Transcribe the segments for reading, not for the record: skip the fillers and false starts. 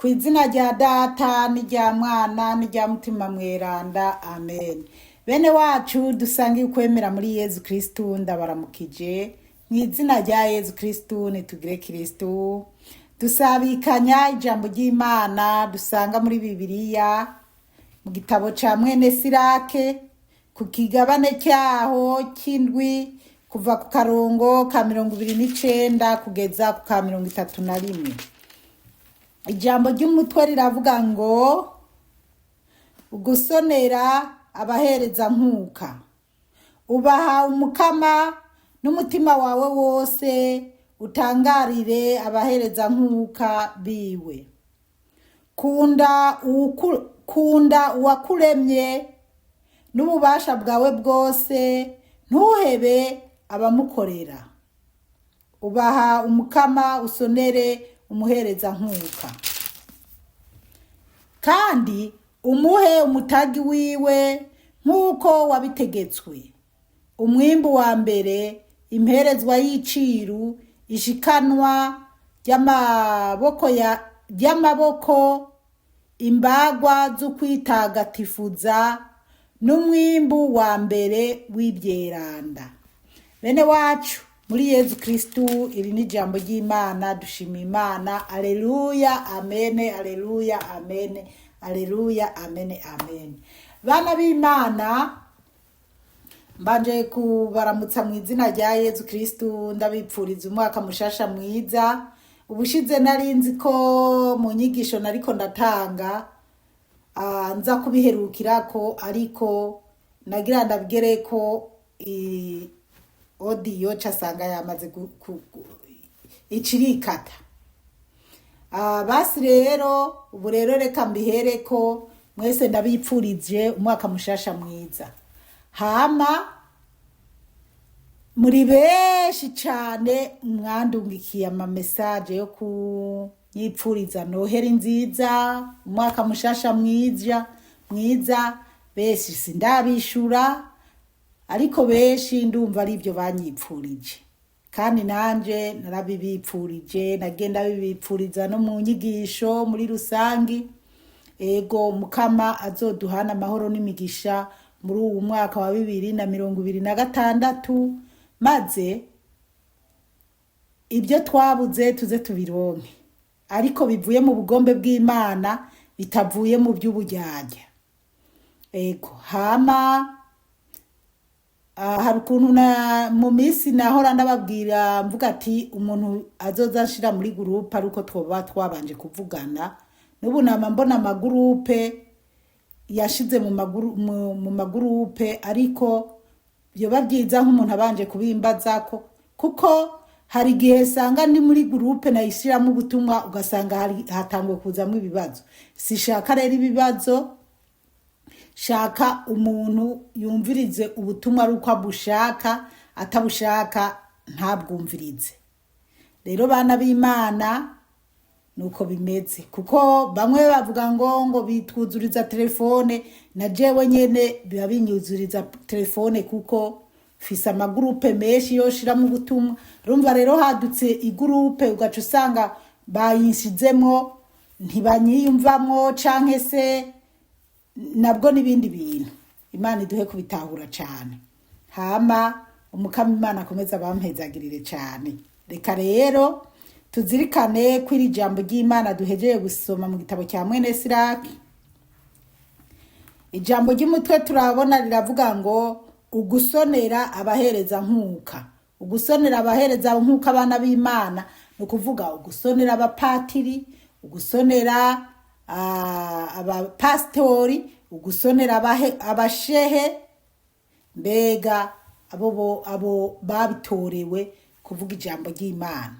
Ku izina rya Data n'irya Mwana n'irya Mutima Mweranda, amen. Bene wacu dusangiye ukwemera muri Yezu Kristu, ndabaramukije mu izina rya Yezu Kristu. Nitugire Kristu, dusabikanya ijambo ry'Imana dusanga muri Bibiliya mu gitabo ca mwene Sirake ku kigabane cyaho c'indwi kuva ku karongo ka 29 kugeza ku ka 31. Ijambo ry'umutwe riravuga ngo ugusonera abahereza nkuka. Ubaha umukama n'umutima wawe wose, utangarire abahereza nkuka biwe. Kunda uwakuremye n'ububasha bwawe bwose, ntuhebe abamukorera. Ubaha umukama, usonere umuhereza nkuka. Kandi umuhe umutagi wiwe nk'uko wabitegetswe. Umwimbu wa mbere, imperezwa y'iciru, ishikanwa ry'amaboko, imbagwa zo kwitagatifuza, n'umwimbu wa mbere w'ibyeranda. Bene wacu muri Yezu Kristu, iri ni ijambo ry'Imana. Dushima Imana. Aleluya, amene, aleluya, amene, aleluya, amene, amene. Bana b'Imana, mbanje kubaramutsa mu izina rya Yezu Kristu, ndabipfuriza umwaka mushasha mwiza. Ubushize narinzi ko mu nyigisho nariko ndatanga nza kubiherukirako, ariko nagira ndabwire ko audio casanga yamaze icirikata. Basi rero ubu rero reka mbihereko, mwese ndabipfurije umwaka mushasha mwiza. Hama muri benshi cane mwandungikiye ama message yo kunyipfuriza Noheri nziza, umwaka mushasha mwiza. Benshi sindabishura, ariko benshi ndumva ari byo banyipfurije, kandi nanje narabibipfurije. Nagenda bibipfuriza no mu nyigisho muri rusangi. Ego mukama azoduhana amahoro n'imigisha muri uwo mwaka wa 2026, maze ibyo twabuze tuze tubironke, ariko bivuye mu bugombe bw'Imana, bitavuye mu by'uburyarya. Ego hama hari ukuntu mu minsi nahora ndababwira mvuga ati umuntu azoza nshira muri groupe ariko twoba twabanje kuvugana. N'ubu nama mbona amagurupe yashize mu magurupe, ariko byoba byiza nk'umuntu abanje kubimbazako, kuko hari igihe sanga ndi muri groupe nayishiramo ubutumwa ugasanga hatangwe kuzamwo ibibazo. Sishaka rero ibibazo, shaka umuntu yumvirize ubutumwa ari uko abushaka, atabushaka ntabwumvirize. Rero bana b'Imana nuko bimeze, kuko bamwe bavuga ngo bitwuzuriza telefone, na jewe nyene biba binyuzuriza telefone, kuko fisa amagurupe menshi yoshiramo ubutumwa. Rumva rero hadutse igurupe ugaca usanga bayinshizemwo ntibanyiyumvamwo, canke se nabwo n'ibindi bintu. Imana iduhe kubitahura cane. Hama umukama Imana akomeza bampezagirire cane. Reka rero tuzirikane ko iri jambo ry'Imana duhejeye gusoma mu gitabo cya mwene Sirake. Ijambo ry'umutwe turabona riravuga ngo ugusonera abahereza nkuka. Ugusonera abahereza nkuka, abana b'Imana, no kuvuga ugusonera abapatiri, ugusonera abapastori, ugusonera abashehe, mbega abo babitorewe kuvuga ijambo ry'Imana.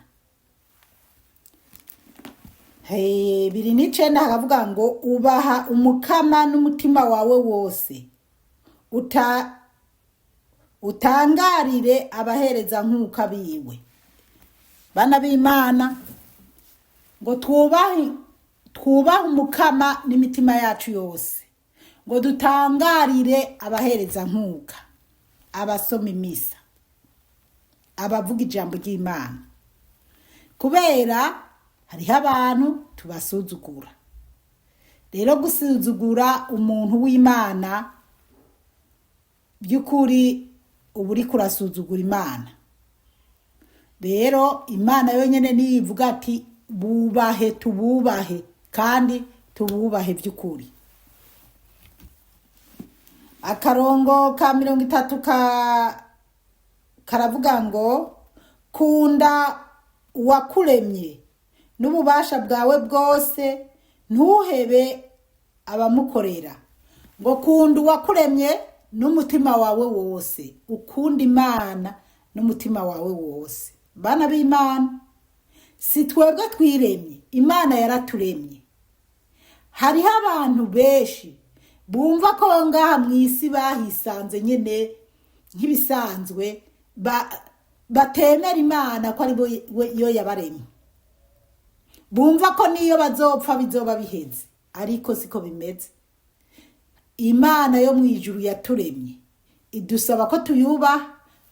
2:9 haravuga ngo ubaha umukama n'umutima wawe wose, utangarire abahereza nkuka biwe. Bana b'Imana, ngo twubahe umukama n'imitima yacu yose, ngo dutangarire abahereza nkuka, abasoma imisa, abavuga ijambo ry'Imana, kubera hariho abantu tubasuzugura. Rero gusuzugura umuntu w'Imana by'ukuri uba uri kurasuzugura Imana. Rero Imana yonyine niyo ivuga ati bubahe, tububahe kandi tububahe by'ukuri. Akarongo ka 30 karavuga ngo kunda uwakuremye n'ububasha bwawe bwose, ntuhebe abamukorera. Ngo kunda uwakuremye n'umutima wawe wose, ukunda Imana n'umutima wawe wose. Bana b'Imana, si twebwe twiremye, Imana yaraturemye. Hariho abantu benshi bumva ko ngaha mw'isi bahisanze nyene nk'ibisanzwe, batemera Imana ko ari yo yabaremye. Bumva ko niyo bazopfa bizoba biheze, ariko siko bimeze. Imana yo mwijuru yaturemye, idusaba ko tuyubaha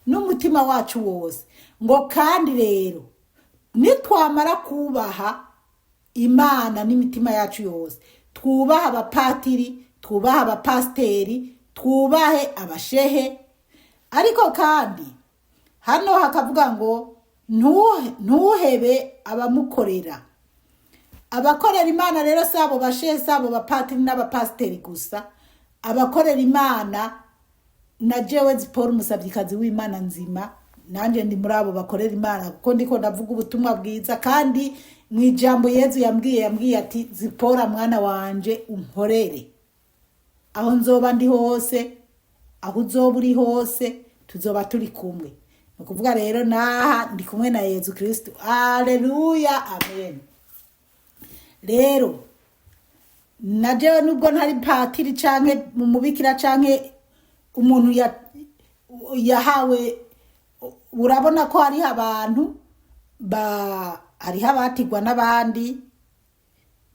n'umutima wacu wose. Ngo kandi rero nitwamara kubaha Imana n'imitima yacu yose, twubaha abapatiri, twubaha abapasteri, twubahe abashehe. Ariko kandi hano hakavuga ngo ntuhebe abamukorera. Abakorera Imana rero sabo bashehe, sabo bapatiri n'abapasteri gusa. Abakorera Imana na jewe Zipora umusabyikazi w'Imana nzima, nanje ndi muri abo bakorera Imana, kuko ndiko ndavuga ubutumwa bwiza. Kandi mu ijambo Yezu yambwiye ati Zipora mwana wanje unkorere. Aho nzoba ndi hose, aho uzoba uri hose, tuzoba turi kumwe. Nukuvuga rero naha ndi kumwe na Yezu Kristo. Haleluya, amen. Rero najewe nubwo ntari patiri canke mu mubikira canke umuntu yahawe, urabona ko hariho abantu hariho abatigwa n'abandi.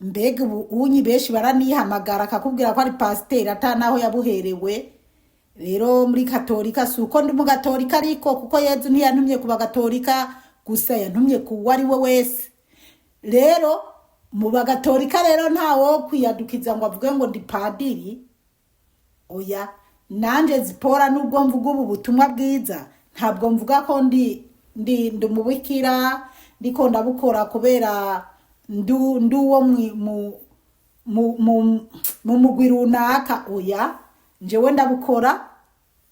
Mbega unyi benshi baranihamagara akakubwira ko ari pasiteri atanaho yabuherewe. Rero muri Katolika suko ndi mu Gatolika, ariko kuko Yezu ntiyantumye kuba Gatolika gusa, yantumye ku wari we wese. Rero mu Bagatolika rero ntawo kwiyadukiza ngo avuge ngo ndi padiri. Oya, nanje Zipora nubwo mvuga ubu butumwa bwiza, ntabwo mvuga ko ndi umubikira ndiko ndabukora kubera nduwo mu mugwi runaka. Oya, njewe ndabukora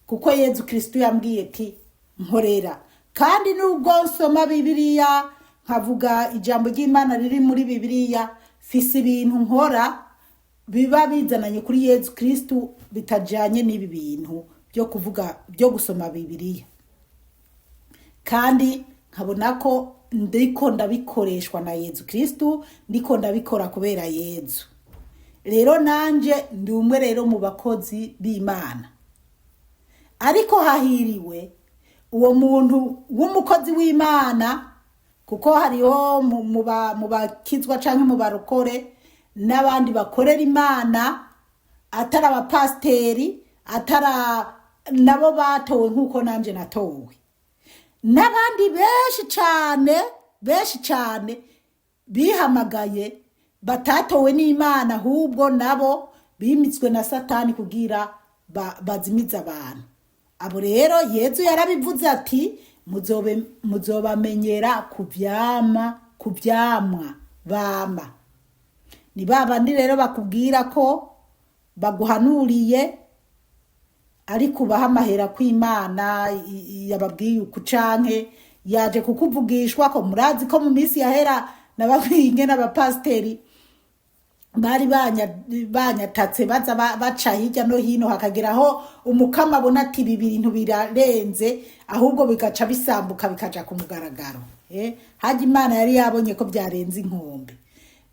kuko Yezu Kristo yambwiye ati nkorera. Kandi nubwo nsoma Bibiliya nkavuga ijambo ry'Imana riri muri Bibiliya, fise ibintu nkora biba bizananye kuri Yezu Kristo bitajanye n'ibi bintu byo kuvuga byo gusoma Bibiliya. Kandi nkabona ko ndiko ndabikoreshwa na Yezu Kristo, ndiko ndabikora kubera Yezu. Rero nanje ndi umwe rero mu bakozi b'Imana. Ariko hahiriwe uwo muntu w'umukozi w'Imana, kuko hariho mu bakizwa canke mu barokore n'abandi bakorera Imana atari abapasteri, nabo batowe nkuko nanje natowe. N'abandi benshi cane bihamagaye batatowe n'Imana, ahubwo nabo bimitswe na Satani kugira bazimiza abantu. Abo rero Yezu yarabivuze ati muzobamenyera kuvyamwa bama. Ni babandi rero bakubwira ko baguhanuriye, ariko ubaha amahera kw'Imana yababwiye uku canke yaje kukuvugishwa ko. Murazi ko mu minsi yahera nababwiye n'abapasteri bari banyatatse baza baca hirya no hino, hakageraho umukama abona ati ibi bintu birarenze, ahubwo bigaca bisambuka bikaja ku mugaragaro. Haje Imana yari yabonye ko byarenze inkombe.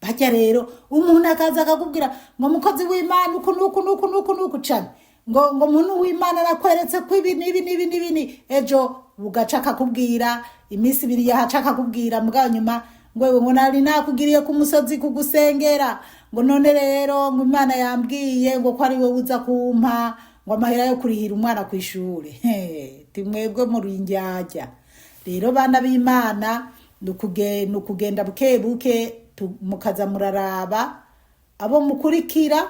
Bajya rero umuntu akaza akakubwira ngo mukozi w'Imana uku nuku cane, ngo umuntu w'Imana nakweretse ko ibi nibi, ejo bugaca akakubwira iminsi ibiri yahaca akakubwira mugabo nyuma ngo nari nakugiriye ku musozi kugusengera, ngo none rero ngo Imana yambwiye ngo ko ari we uza kumpa ngo amahera yo kurihira umwana kw'ishure. Timwebwe muri indyarya. Rero bana b'Imana, nukugenda buke buke mukaza muraraba abo mukurikira,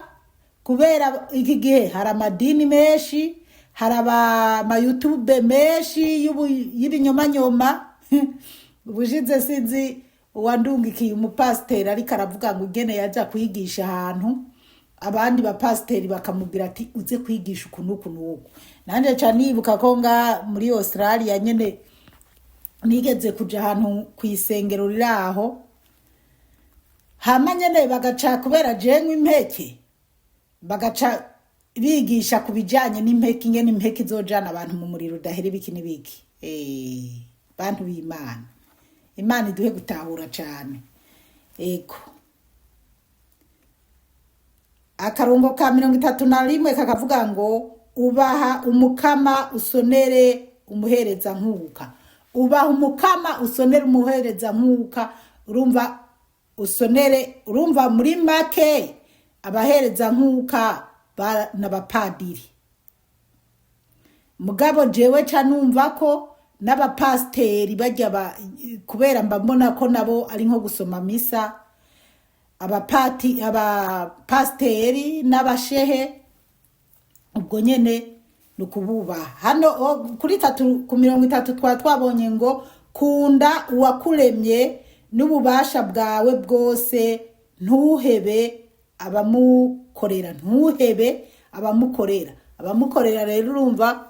kubera iki gihe hari amadini menshi, hari ama YouTube menshi y'ibinyomanyoma. Ubushize sinzi uwandungikiye umupasiteri ariko aravuga ngo ugene yaja kwigisha ahantu, abandi bapasiteri bakamubwira ati uze kwigisha ukuntu nuko. Nanje ca nibuka ko nga muri Australia nyene nigeze kuja ahantu kwisengero riraho, hama nyene bagaca kubera jenywe impeke, bagaca bigisha kubijanye n'impeke, ingene impeke izojana abantu mu muriro udahera ibiki n'ibiki. Bantu b'Imana, Imana iduhe gutahura cane. Ego akarongo ka 31 kakavuga ngo ubaha umukama usonere umuhereza nkuka. Ubaha umukama usonere umuhereza nkuka. Urumva usonere, urumva muri make abahereza nkuka n'abapadiri. Mugabo jewe ca numva ko n'abapasiteri bajya kubera mbabona ko nabo ari nko gusoma misa, abapasiteri n'abashehe ubwo nyene nukububaha. Hano kuri 30 twabonye ngo kunda uwakuremye n'ububasha bwawe bwose, ntuhebe abamukorera, ntuhebe abamukorera. Abamukorera rero urumva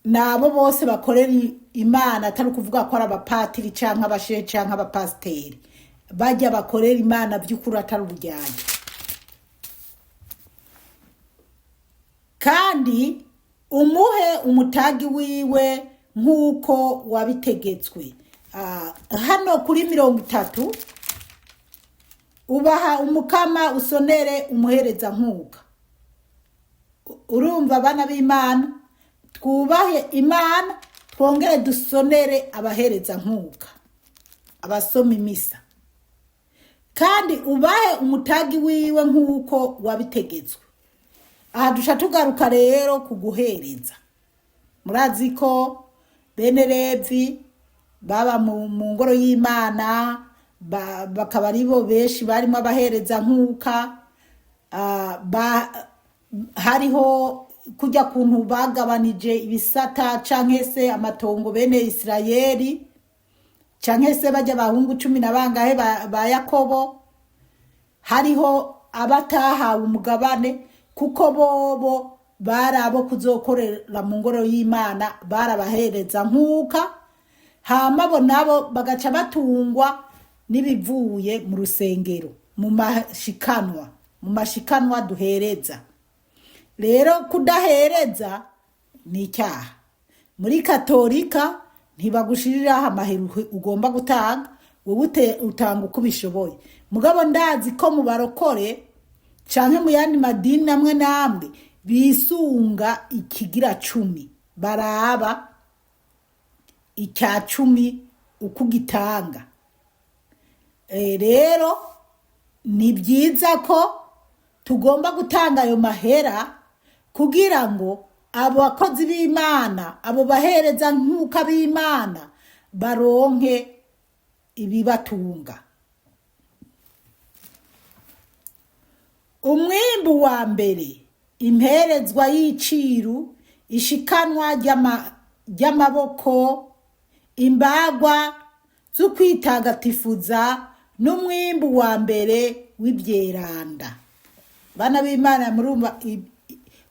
nabo bose bakorera Imana, atari kuvuga ko ari abapatiri canke abashehe canke abapasiteri, bajya bakorera Imana by'ukuri atari ubujyanye. Kandi umuhe umutagi wiwe nkuko wabitegetswe. Hano kuri 30 ubaha umukama usonere umuhereza nkuka. Urumva abana b'Imana, twubahe Imana twongere dusonere abahereza nkuka, abasoma imisa. Kandi ubahe umutagi wiwe nkuko wabitegetswe. Aha dusha tugaruka rero kuguhereza. Murazi ko bene Levi baba mu ngoro y'Imana, bakaba aribo benshi barimo abahereza nkuka. Hariho kujya kuntu bagabanije ibisata canke se amatongo bene Isirayeli, canke se bajya bahungu 10 na bangahe ba Yakobo. Hariho abatahawe umugabane kuko bobo barabo kuzokorera mu ngoro y'Imana, barabahereza nkuka. Hama bo nabo bagaca batungwa nibivuye mu rusengero, mu mashikanwa duhereza. Rero kudahereza ni icyaha. Muri Katolika ntibagushiriraho amahera ugomba gutanga, wowe utanga uko bishoboye. Mugabo ndazi ko mu barokore canke mu yandi madini namwe bisunga ikigira 10, baraba icya 10 uko gitanga. Rero ni byiza ko tugomba gutanga ayo mahera kugira ngo abo bakozi b'Imana, abo bahereza nkuka b'Imana baronke ibibatunga. Umwimbu wa mbere, imperezwa y'iciru, ishikanwa ry'amaboko, imbagwa zo kwitagatifuza, n'umwimbu wa mbere w'ibyeranda. Bana b'Imana murumva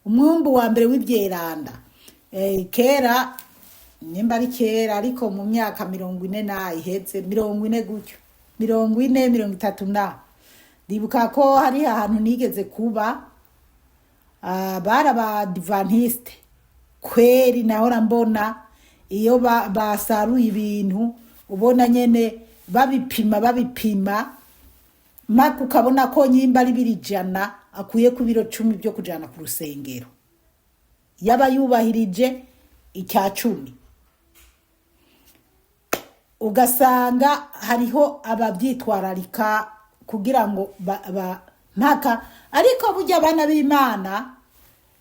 umwimbu wa mbere w'ibyeranda. Kera nimba ari kera, ariko mu myaka 40 na ihetse 40 gutyo, 40 30 na ndibuka ko hari ahantu nigeze kuba, baraba Adventiste kweri nahora mbona iyo basaruye ibintu, ubona nyene babipima maka ukabona ko nyimba ari 200 akuye ku biro 10 byo kujana ku rusengero. Yaba yubahirije icya 10, ugasanga hariho ababyitwararika kugira ngo mpaka. Ariko burya abana b'Imana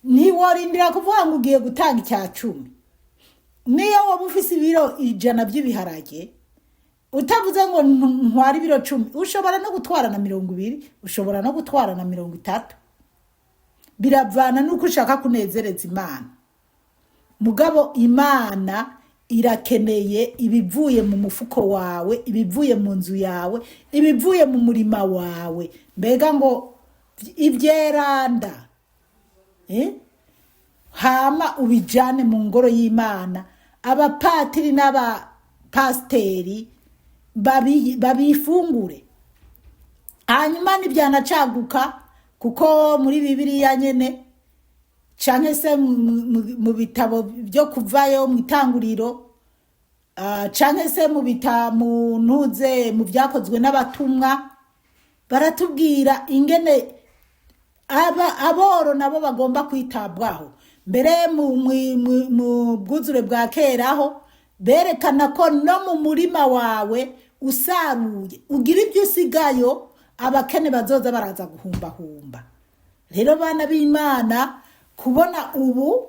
ntiworindira kuvuga ngo ugiye gutanga icya 10. Niyo waba ufise ibiro 100 by'ibiharage, utavuze ngo ntwara ibiro 10 ushobora no gutwara na 20 ushobora no gutwara na 30 biravana nuko ushaka kunezereza Imana mugabo Imana irakeneye ibivuye mu mufuko wawe ibivuye mu nzu yawe ibivuye mu murima wawe mbega ngo ibyeranda hama ubijane mu ngoro y'Imana abapatiri n'abapasteri babifungure hanyuma nibyanacaguka kuko muri Bibiliya nyene canke se mu bitabo byo kuvayo mu itanguriro canke se mu ntuze mu byakozwe n'abatumwa baratubwira ingene aboro nabo bagomba kwitabwaho mbere mu bwuzure bwa keraho berekana ko no mu murima wawe usaruye ugira ibyo usigayo abakene bazoza baraza guhumbahumba rero bana b'Imana kubona ubu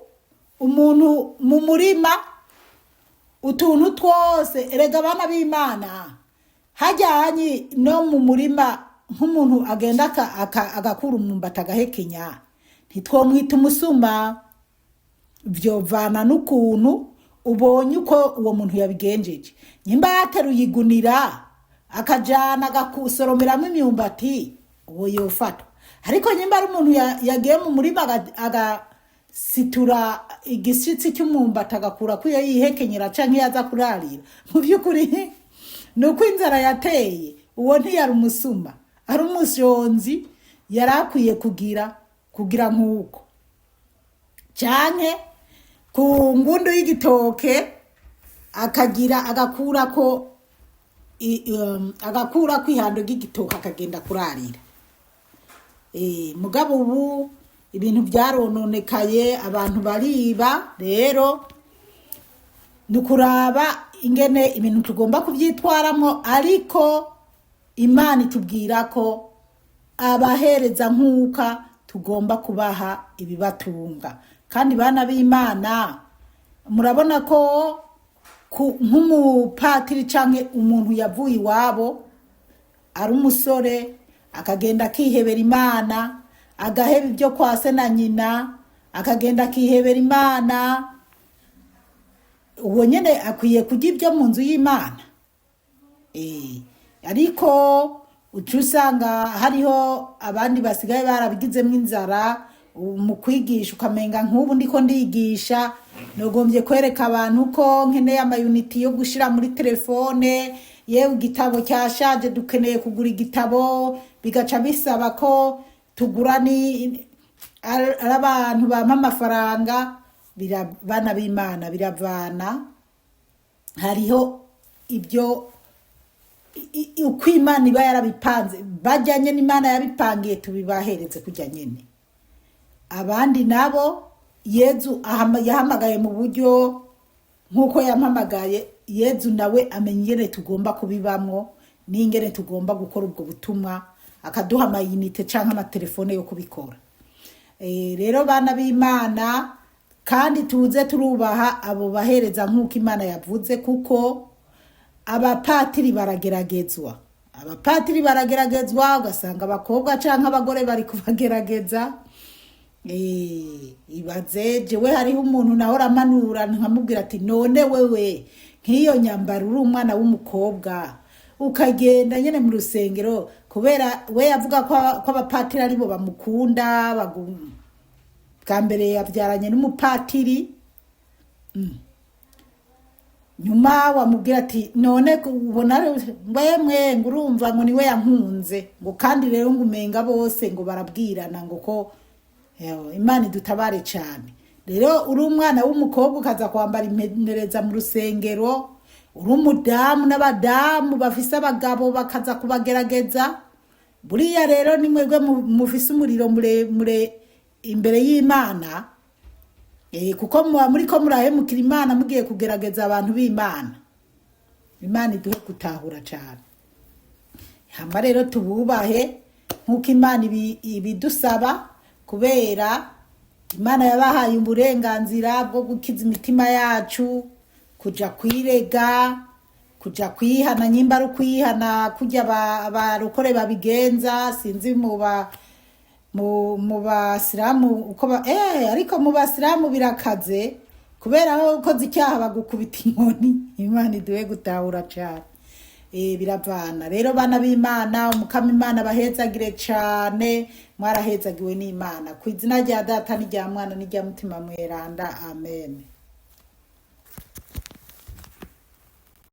umuntu mu murima utuntu twose erega bana b'Imana hajyanye no mu murima nk'umuntu agenda agakura umwumbati agahekenya ntitwomwita umusuma vyovana n'ukuntu ubonye uko uwo muntu yabigenjeje nyimba yateruye igunira akajana agakusoromeramo imyumbati uwo yofatwa ariko nyimba ari umuntu yagiye mu murima agasitura igishitsi cy'umwumbati agakura ko iyo yihekenyera canke yaza kurarira mu by'ukuri nuko inzara yateye uwo ntiyari umusuma ari umusyonzi yarakwiye kugira nk'uko canke ku ngundu y'igitoke agakura ko ihando ry'igitoke akagenda kurarira mugabo ubu ibintu byarononekaye abantu bariba rero nukuraba ingene ibintu tugomba kuvyitwaramo ariko Imana itubwira ko abahereza nkuka tugomba kubaha ibibatunga kandi bana b'Imana murabona ko nk'umupatiri canke umuntu yavuye iwabo ari umusore akagenda akihebera Imana agaheba ibyo kwa se na nyina akagenda akihebera Imana uwo nyene akwiye kujya ibyo mu nzu y'Imana ariko ucusanga hariho abandi basigaye barabigizemo inzara mu kwigisha ukamenga nk'ubu ndiko ndigisha nogombye kwereka abantu ko nkeneye amayuniti yo gushira muri telefone yewe igitabo cyashaje dukeneye kugura igitabo bigaca bisaba ko tugura ni abantu bampa amafaranga bana b'Imana biravana hariho ibyo uko Imana iba yarabipanze bajyanye n'Imana yabipangiye tubibahereze kujya nyene abandi nabo Yezu yahamagaye mu buryo nkuko yampamagaye Yezu nawe amenye ingene tugomba kubibamwo n'ingene tugomba gukora ubwo butumwa akaduha amayinite canke amatelefone yo kubikora rero bana b'Imana kandi tuze turubaha abo bahereza nkuko Imana yavuze kuko abapatiri barageragezwa ugasanga abakobwa canke abagore bari kubagerageza ibaze jewe hariho umuntu nahora amanura nkamubwira ati none wewe nk'iyo nyambaro uri umwana w'umukobwa ukagenda nyene mu rusengero kubera we yavuga ko abapatiri aribo bamukunda bwa mbere yabyaranye n'umupatiri nyuma wamubwira ati none ubona mwemwe ngo urumva ngo niwe yankunze ngo kandi rero ngo umenga bose ngo barabwirana ngo ko Imana idutabare cyane rero uri umwana w'umukobwa ukaza kwambara impenereza mu rusengero uri umudamu n'abadamu bafise abagabo bakaza kubagerageza buriya rero ni mwebwe mufise umuriro mure imbere y'Imana kuko muri ko murahemukira Imana mugiye kugerageza abantu b'Imana Imana iduhe gutahura cyane hamba rero tububahe nkuko Imana ibidusaba kubera Imana yabahaye uburenganzira bwo gukiza imitima yacu kuja kwirega kuja kwihana nyimba ari kwihana kujya abarokore babigenza sinzi mu basilamu uko ariko mu basilamu birakaze kubera aho ukoze icyaha bagukubita inkoni. Imana iduhe gutahura cyane. Biravana rero bana b'Imana, umukama Imana bahezagire cyane, mwarahezagiwe n'Imana ku izina rya Data n'irya Mwana n'irya Mutima Mweranda, amen.